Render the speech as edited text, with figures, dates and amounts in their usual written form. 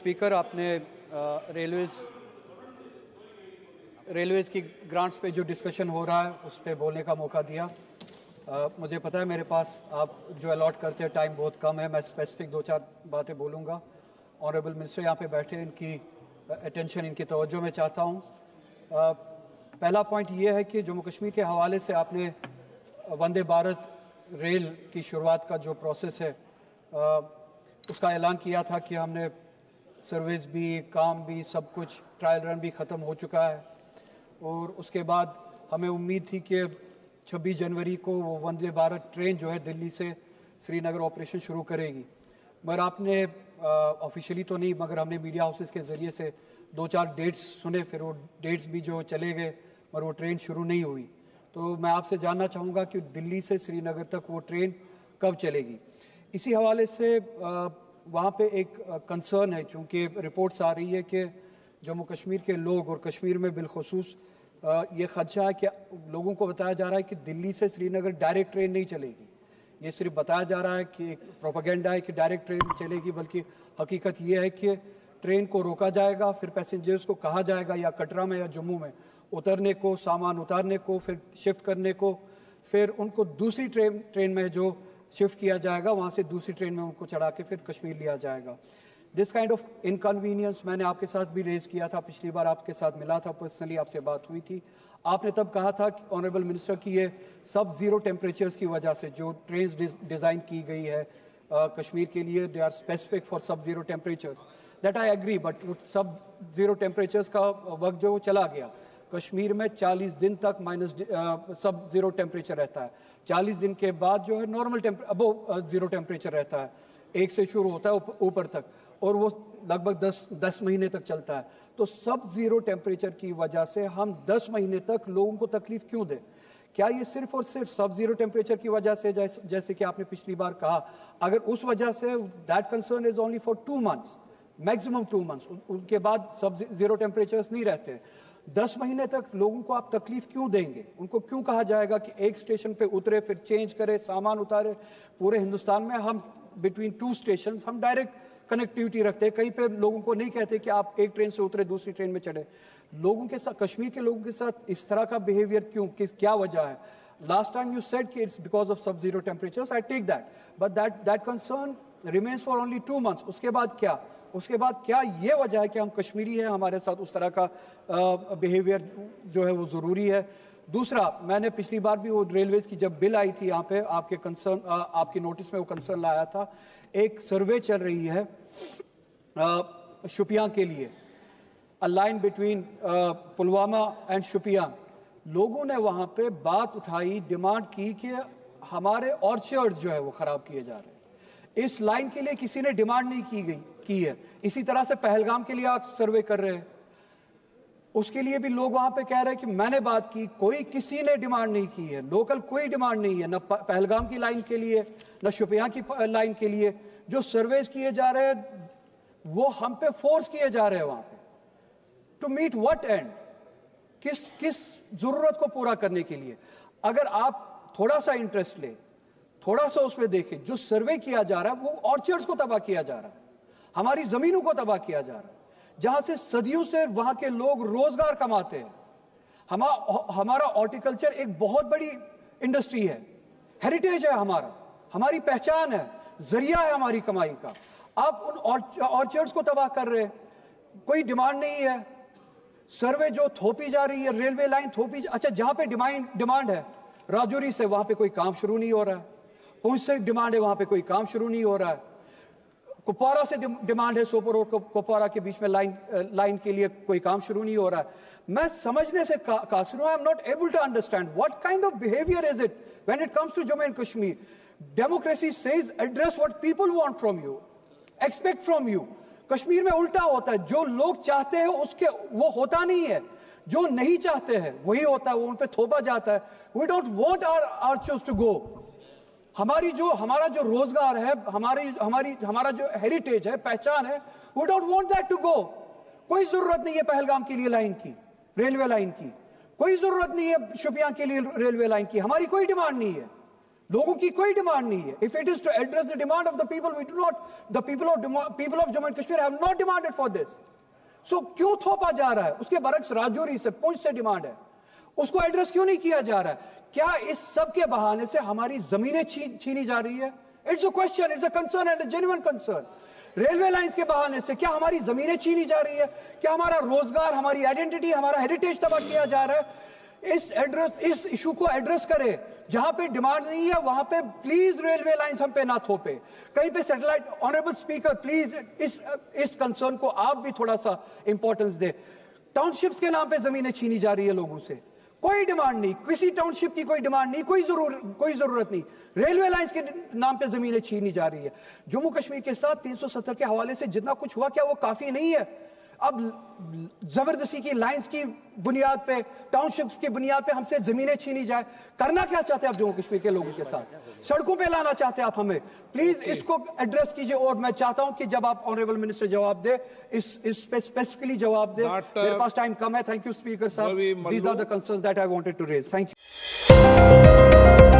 Speaker, आपने railways की grants पे जो डिस्कशन हो रहा है उस पर बोलने का मौका दिया। मुझे पता है मेरे पास आप जो अलॉट करते हैं टाइम बहुत कम है, मैं स्पेसिफिक 2-4 बातें बोलूँगा। ऑनरेबल मिनिस्टर यहाँ पे बैठे, इनकी अटेंशन, इनकी तवज्जो मैं चाहता हूँ। पहला पॉइंट ये है कि जम्मू कश्मीर के हवाले से आपने वंदे भारत रेल की शुरुआत का जो प्रोसेस है उसका ऐलान किया था कि हमने सर्विस भी, काम भी, सब कुछ, ट्रायल रन भी ख़त्म हो चुका है और उसके बाद हमें उम्मीद थी कि 26 जनवरी को वो वंदे भारत ट्रेन जो है दिल्ली से श्रीनगर ऑपरेशन शुरू करेगी। मगर आपने ऑफिशियली तो नहीं, मगर हमने मीडिया हाउसेस के ज़रिए से 2-4 डेट्स सुने, फिर वो डेट्स भी जो चले गए मगर वो ट्रेन शुरू नहीं हुई। तो मैं आपसे जानना चाहूँगा कि दिल्ली से श्रीनगर तक वो ट्रेन कब चलेगी। इसी हवाले से वहाँ पे एक कंसर्न है, चूँकि रिपोर्ट्स आ रही है कि जम्मू कश्मीर के लोग और कश्मीर में बिलखुसूस ये खदशा है कि लोगों को बताया जा रहा है कि दिल्ली से श्रीनगर डायरेक्ट ट्रेन नहीं चलेगी। ये सिर्फ बताया जा रहा है कि एक प्रोपेगेंडा है कि डायरेक्ट ट्रेन चलेगी, बल्कि हकीकत ये है कि ट्रेन को रोका जाएगा, फिर पैसेंजर्स को कहा जाएगा या कटरा में या जम्मू में उतरने को, सामान उतारने को, फिर शिफ्ट करने को, फिर उनको दूसरी ट्रेन में जो शिफ्ट किया जाएगा वहाँ से दूसरी ट्रेन में उनको चढ़ा के फिर कश्मीर लिया जाएगा। दिस काइंड ऑफ इनकन्वीनियंस मैंने आपके साथ भी रेज किया था, पिछली बार आपके साथ मिला था, पर्सनली आपसे बात हुई थी। आपने तब कहा था कि ऑनरेबल मिनिस्टर की ये सब जीरो टेम्परेचर्स की वजह से जो ट्रेन डिज़ाइन की गई है कश्मीर के लिए, they are specific for sub zero temperatures. That I agree, but sub zero temperatures का वक्त जो वो चला गया। कश्मीर में 40 दिन तक सब जीरो टेम्परेचर रहता है। 40 दिन के बाद जो है नॉर्मल अबो जीरो टेम्परेचर रहता है, 1 से शुरू होता है ऊपर तक, और वो लगभग 10 महीने तक चलता है। तो सब जीरो टेम्परेचर की वजह से हम 10 महीने तक लोगों को तकलीफ क्यों दें? क्या ये सिर्फ और सिर्फ सब जीरो टेम्परेचर की वजह से, जैसे कि आपने पिछली बार कहा, अगर उस वजह say that concern is only for 2 months, maximum 2 months, उनके बाद सब जीरो टेम्परेचर्स नहीं रहते। 10 महीने तक लोगों को आप तकलीफ क्यों देंगे? उनको क्यों कहा जाएगा कि एक स्टेशन पे उतरे, फिर चेंज करे, सामान उतारे? पूरे हिंदुस्तान में हम बिटवीन 2 स्टेशन हम डायरेक्ट कनेक्टिविटी रखते हैं। कहीं पे लोगों को नहीं कहते कि आप एक ट्रेन से उतरे दूसरी ट्रेन में चढ़े। लोगों के साथ, कश्मीर के लोगों के साथ इस तरह का बिहेवियर क्यों? क्या वजह है? लास्ट टाइम यू सेड कि it's because of sub zero temperatures, I take that, but that concern remains for only 2 months. उसके बाद क्या? उसके बाद क्या ये वजह है कि हम कश्मीरी हैं, हमारे साथ उस तरह का बिहेवियर जो है वो ज़रूरी है? दूसरा, मैंने पिछली बार भी वो रेलवेज की जब बिल आई थी यहाँ पे, आपके कंसर्न, आपकी नोटिस में वो कंसर्न लाया था। एक सर्वे चल रही है शुपियां के लिए, a line between Pulwama and Shopian. लोगों ने वहां पे बात उठाई, डिमांड की कि हमारे ऑर्चर्ड्स जो है वो खराब किए जा रहे हैं। इस लाइन के लिए किसी ने डिमांड नहीं की है। इसी तरह से पहलगाम के लिए आप सर्वे कर रहे हैं, उसके लिए भी लोग वहां पे कह रहे हैं कि मैंने बात की, किसी ने डिमांड नहीं की है। लोकल कोई डिमांड नहीं है, न पहलगाम की लाइन के लिए, न शुपियां की लाइन के लिए। जो सर्वेस किए जा रहे हैं वो हम पे फोर्स किए जा रहे हैं वहां पे, टू मीट व्हाट एंड? किस जरूरत को पूरा करने के लिए? अगर आप थोड़ा सा इंटरेस्ट ले, थोड़ा सा उसमें देखें, जो सर्वे किया जा रहा है वो ऑर्चर्ड्स को तबाह किया जा रहा है, हमारी जमीनों को तबाह किया जा रहा है, जहां से सदियों से वहां के लोग रोजगार कमाते हैं। हमारा हॉर्टिकल्चर एक बहुत बड़ी इंडस्ट्री है, हेरिटेज है हमारा, हमारी पहचान है, जरिया है हमारी कमाई का। आप उन ऑर्चर्ड्स को तबाह कर रहे हैं, कोई डिमांड नहीं है। सर्वे जो थोपी जा रही है, रेलवे लाइन थोपी, अच्छा जहां पे डिमांड है, राजौरी से वहां पे कोई काम शुरू नहीं हो रहा है, पुंछ से डिमांड है, वहां पे कोई काम शुरू नहीं हो रहा है, कुपवारा से डिमांड है, सोपोर और कुपवारा के बीच में लाइन के लिए कोई काम शुरू नहीं हो रहा है। मैं समझने से कासिर हूं, I am not able to understand what kind of behaviour is it when it comes to Jammu and Kashmir. Democracy says address what people want from you, expect from you. Kashmir में उल्टा होता है, जो लोग चाहते हैं उसके वो होता नहीं है, जो नहीं चाहते हैं वही होता है, वो उन पे थोपा जाता है। We don't want our archers to go. हमारा जो रोजगार है, हमारा जो हेरिटेज है, पहचान है, we don't want that to go. कोई जरूरत नहीं है पहलगाम के लिए लाइन की, रेलवे लाइन की, कोई जरूरत नहीं है शुपियां के लिए रेलवे लाइन की, हमारी कोई डिमांड नहीं है। लोगों की कोई डिमांड नहीं है. If it is to address the demand of the people, we do not, the people of Jammu and Kashmir have not demanded for this. So क्यों थोपा जा रहा है? उसके बरक्स राजौरी से, पुंछ से डिमांड है, उसको एड्रेस क्यों नहीं किया जा रहा है? क्या इस सब के बहाने से हमारी जमीनें छीनी जा रही है? It's a question, it's a concern and a genuine concern. Railway lines के बहाने से क्या हमारी जमीनें छीनी जा रही है? क्या हमारा रोजगार, हमारी आइडेंटिटी, हमारा हेरिटेज तबाह किया जा रहा है? इस इशू को एड्रेस करें. जहां पे डिमांड नहीं है वहां पे प्लीज रेलवे लाइंस हम पे ना थोपे. कहीं पे सैटेलाइट, ऑनरेबल स्पीकर प्लीज इस कंसर्न को आप भी थोड़ा सा इंपॉर्टेंस दे. टाउनशिप्स के नाम पे जमीनें छीनी जा रही है लोगों से, कोई डिमांड नहीं, किसी टाउनशिप की कोई डिमांड नहीं, कोई जरूरत नहीं. रेलवे लाइंस के नाम पे जमीनें छीनी जा रही है. जम्मू कश्मीर के साथ 370 के हवाले से जितना कुछ हुआ, क्या वो काफी नहीं है? अब जबरदस्ती की लाइंस की बुनियाद पे, टाउनशिप्स की बुनियाद पे हमसे जमीनें छीनी जाए. करना क्या चाहते हैं आप जम्मू कश्मीर के लोगों के साथ? सड़कों पे लाना चाहते हैं आप हमें? प्लीज इसको एड्रेस कीजिए. और मैं चाहता हूं कि जब आप ऑनरेबल मिनिस्टर जवाब दे, इस पे स्पेसिफिकली जवाब दे. मेरे पास टाइम कम है. थैंक यू स्पीकर साहब. These are the concerns that I wanted to raise. Thank you.